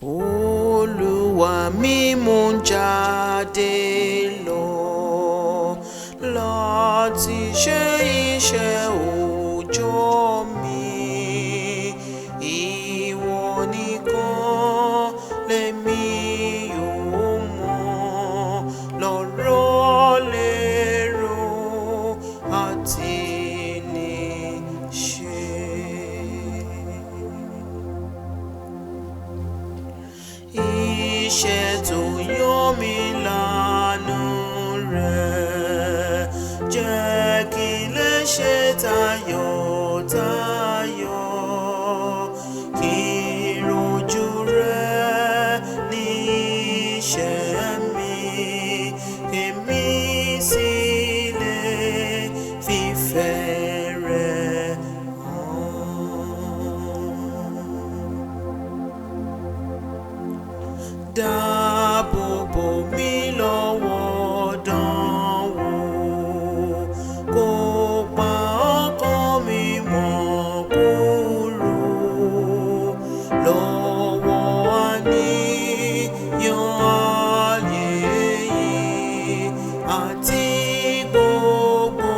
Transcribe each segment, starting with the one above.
Olúwa mi mò ń jáde lọ láti ṣe iṣẹ́ òòjọ́ mi. Ìwọ nìkan lèmi yóò mọ̀ lọ́rọ̀ lérò àti níṣe. Iṣẹ́ tó yàn mí lánàá rẹ̀ jẹ́ kí n lè ṣe tayọ̀tayọ̀, kí n rojú rẹ̀ ní iṣẹ́ mi, èmi sì lè fìfẹ́ rẹ̀ hàn. Dáàbò bò mí lọ́wọ́ dánwò, kó pa ọkàn mi mọ́ kúrò lọ́wọ́ àníyàn ayé yìí àti gbogbo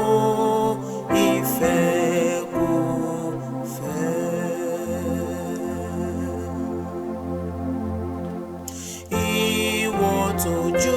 ìfẹ́kúfẹ̀ẹ́. Ìwọ tójú